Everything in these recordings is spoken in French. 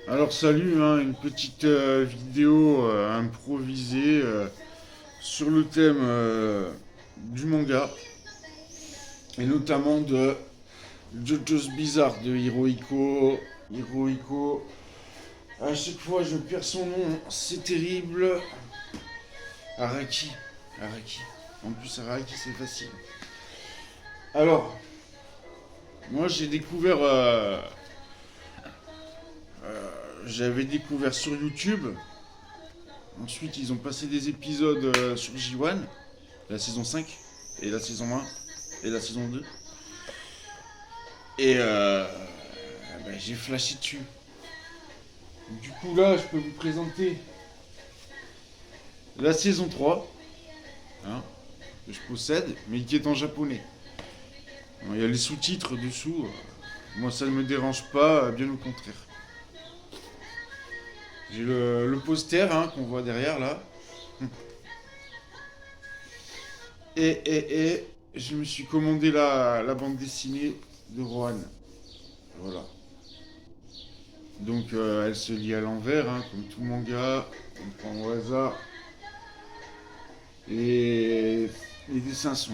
Alors salut, hein, une petite vidéo improvisée sur le thème du manga et notamment de JoJo's Bizarre de Hirohiko. Hirohiko, à chaque fois je perds son nom, c'est terrible. Araki, Araki. En plus Araki c'est facile. Alors, moi j'avais découvert sur YouTube. Ensuite, ils ont passé des épisodes sur J1, la saison 5, et la saison 1, et la saison 2. Et j'ai flashé dessus. Du coup, là, je peux vous présenter la saison 3, hein, que je possède, mais qui est en japonais. Il y a les sous-titres dessous. Moi, ça ne me dérange pas, bien au contraire. J'ai le poster qu'on voit derrière là. Et je me suis commandé la bande dessinée de Rohan. Voilà. Donc elle se lit à l'envers, comme tout manga. On prend au hasard. Et les dessins sont.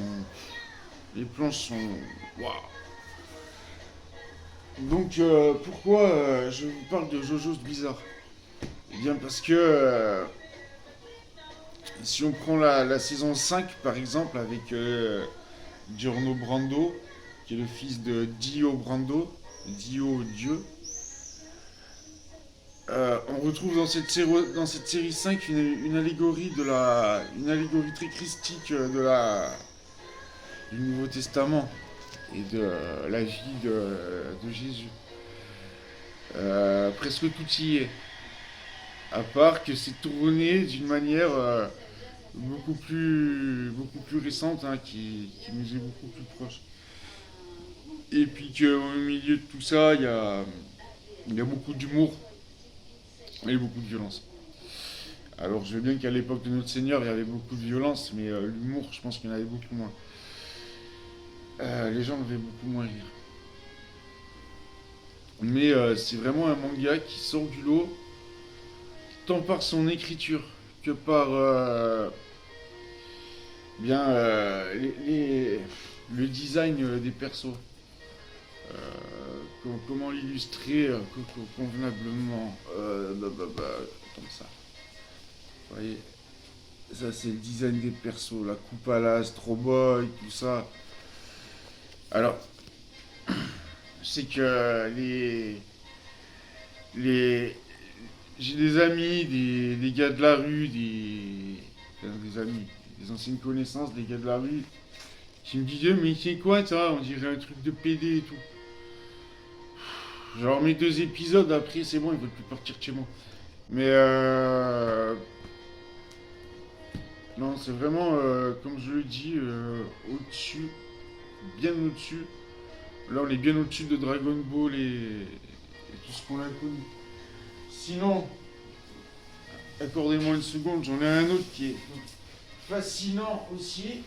Les planches sont. Waouh! Donc pourquoi je vous parle de JoJo's Bizarre? Eh bien parce que si on prend la saison 5 par exemple avec Giorno Brando, qui est le fils de Dio Brando, Dio Dieu, on retrouve dans cette série 5 une allégorie une allégorie très christique du Nouveau Testament et de la vie de Jésus. Presque tout y est. À part que c'est tourné d'une manière beaucoup plus récente, qui nous est beaucoup plus proche. Et puis qu'au milieu de tout ça, il y a beaucoup d'humour et beaucoup de violence. Alors je veux bien qu'à l'époque de notre Seigneur, il y avait beaucoup de violence, mais l'humour, je pense qu'il y en avait beaucoup moins. Les gens devaient beaucoup moins rire. Mais c'est vraiment un manga qui sort du lot, tant par son écriture que par bien le design des persos. Euh, comment l'illustrer convenablement comme ça. Vous voyez, ça c'est le design des persos, la coupe à l'Astro Boy, tout ça. Alors, je sais que les j'ai des amis, des gars de la rue, des amis, des anciennes connaissances, des gars de la rue, qui me disaient mais c'est quoi ça? On dirait un truc de PD et tout. Genre mes deux épisodes après c'est bon, ils veulent plus partir de chez moi. Mais non, c'est vraiment comme je le dis au-dessus, bien au-dessus. Là on est bien au-dessus de Dragon Ball et tout ce qu'on a connu. Sinon, accordez-moi une seconde, j'en ai un autre qui est fascinant aussi,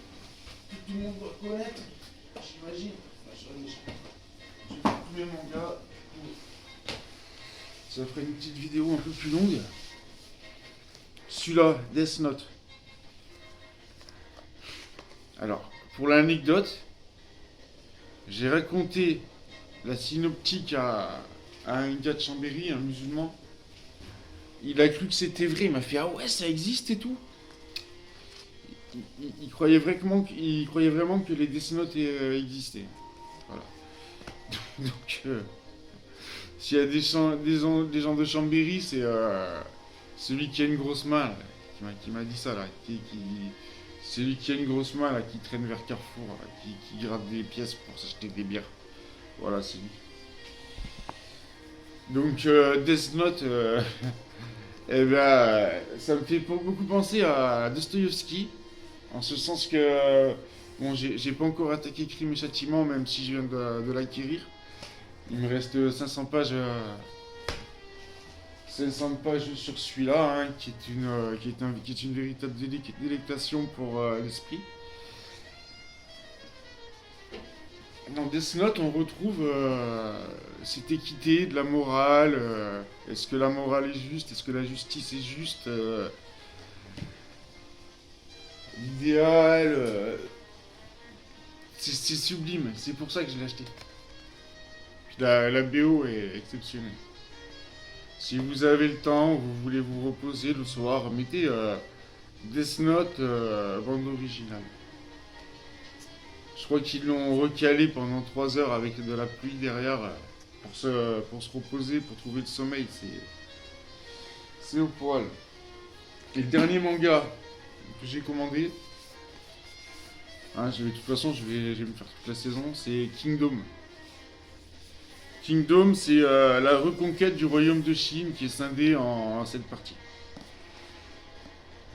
que tout le monde doit connaître, j'imagine. J'ai vu tous les mangas. Ça ferait une petite vidéo un peu plus longue. Celui-là, Death Note. Alors, pour l'anecdote, j'ai raconté la synoptique à un gars de Chambéry, un musulman. Il a cru que c'était vrai, il m'a fait ah ouais, ça existe et tout. Il croyait vraiment que les Death Note existaient. Voilà. Donc, s'il y a des gens de Chambéry, c'est celui qui a une grosse main là, qui m'a dit ça là. Celui qui a une grosse main là, qui traîne vers Carrefour, là, qui gratte des pièces pour s'acheter des bières. Voilà, c'est lui. Donc, Death Note, eh ben, ça me fait beaucoup penser à Dostoïevski, en ce sens que, bon, j'ai pas encore attaqué Crime et Châtiment, même si je viens de l'acquérir. Il me reste 500 pages sur celui-là, qui est une véritable délectation pour l'esprit. Dans Death Note, on retrouve cette équité de la morale, est-ce que la morale est juste? Est-ce que la justice est juste? L'idéal, c'est sublime. C'est pour ça que je l'ai acheté. Puis la BO est exceptionnelle. Si vous avez le temps, vous voulez vous reposer le soir, mettez Death Note bande originale. Je crois qu'ils l'ont recalé pendant 3 heures avec de la pluie derrière pour se reposer, pour trouver le sommeil. C'est au poil. Et le dernier manga que j'ai commandé, hein, de toute façon je vais me faire toute la saison, c'est Kingdom. Kingdom, c'est la reconquête du royaume de Chine qui est scindé en 7 parties.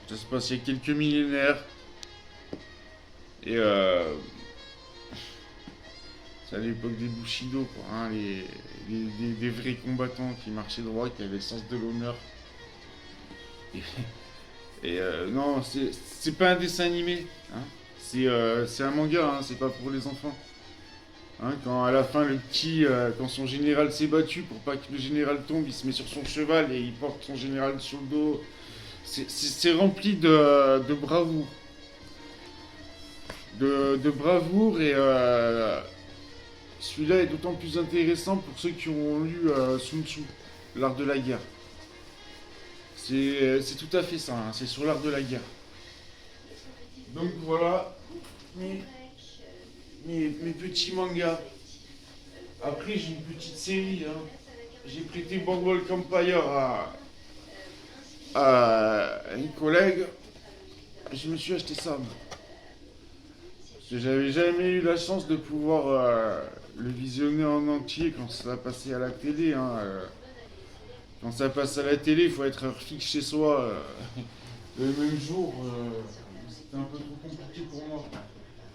Ça se passe il y a quelques millénaires. Et c'est à l'époque des Bushido, quoi, hein, des vrais combattants qui marchaient droit, qui avaient le sens de l'honneur. Et, non, c'est pas un dessin animé, hein. C'est un manga, hein, c'est pas pour les enfants. Hein, quand à la fin le petit, quand son général s'est battu pour pas que le général tombe, il se met sur son cheval et il porte son général sur le dos. C'est rempli de bravoure. De bravoure et celui-là est d'autant plus intéressant pour ceux qui ont lu Sun Tzu, l'art de la guerre. C'est tout à fait ça, hein, c'est sur l'art de la guerre. Donc voilà mes petits mangas. Après j'ai une petite série, hein. J'ai prêté Boardwalk Empire à une collègue. Je me suis acheté ça. Parce que j'avais jamais eu la chance de pouvoir le visionner en entier quand ça passait à la télé, hein. Quand ça passe à la télé, il faut être heure fixe chez soi le même jour. C'était un peu trop compliqué pour moi.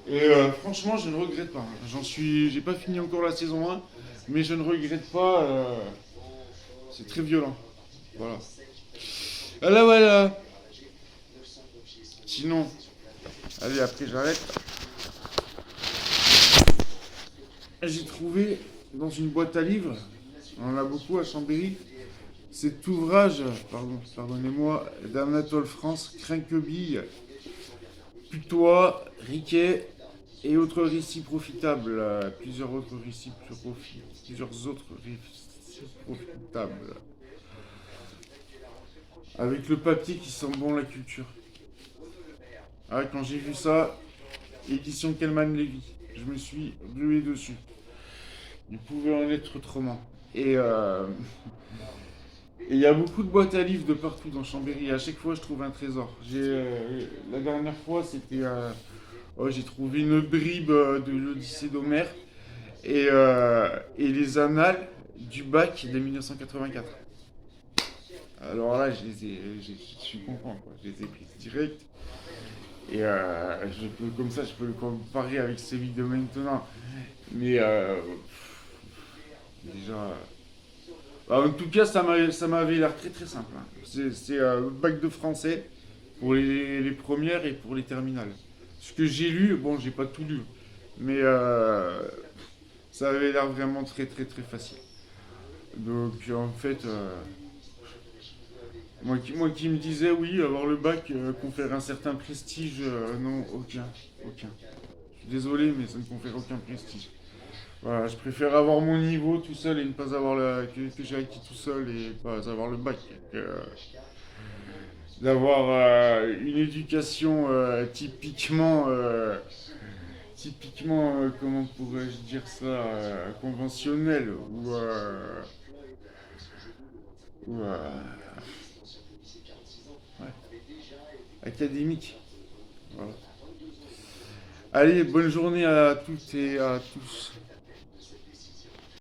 Et franchement, je ne regrette pas. J'ai pas fini encore la saison 1, mais je ne regrette pas. C'est très violent. Voilà. Voilà, voilà. Sinon, allez, après j'arrête. J'ai trouvé dans une boîte à livres, on en a beaucoup à Chambéry, cet ouvrage, pardonnez-moi, d'Anatole France, Crinquebille, Putois, Riquet et autres récits profitables. Plusieurs autres récits profitables. Avec le papier qui sent bon la culture. Ah, quand j'ai vu ça, édition Kelman Lévy, je me suis rué dessus. Il pouvait en être autrement. Et il y a beaucoup de boîtes à livres de partout dans Chambéry. À chaque fois, je trouve un trésor. La dernière fois, c'était... j'ai trouvé une bribe de l'Odyssée d'Homère et les annales du bac de 1984. Alors là, je suis content, quoi. Je les ai prises direct. Et comme ça, je peux le comparer avec celui de maintenant. Mais déjà... en tout cas, ça m'avait l'air très très simple, hein. C'est bac de français pour les premières et pour les terminales. Ce que j'ai lu, bon, j'ai pas tout lu, mais ça avait l'air vraiment très très très facile. Donc en fait, moi qui me disais oui, avoir le bac confère un certain prestige, non, aucun. Je suis désolé, mais ça ne confère aucun prestige. Voilà, je préfère avoir mon niveau tout seul et ne pas avoir que j'ai acquis tout seul et pas avoir le bac. D'avoir une éducation typiquement, comment pourrais-je dire ça, conventionnelle ou ouais, académique. Voilà. Allez, bonne journée à toutes et à tous.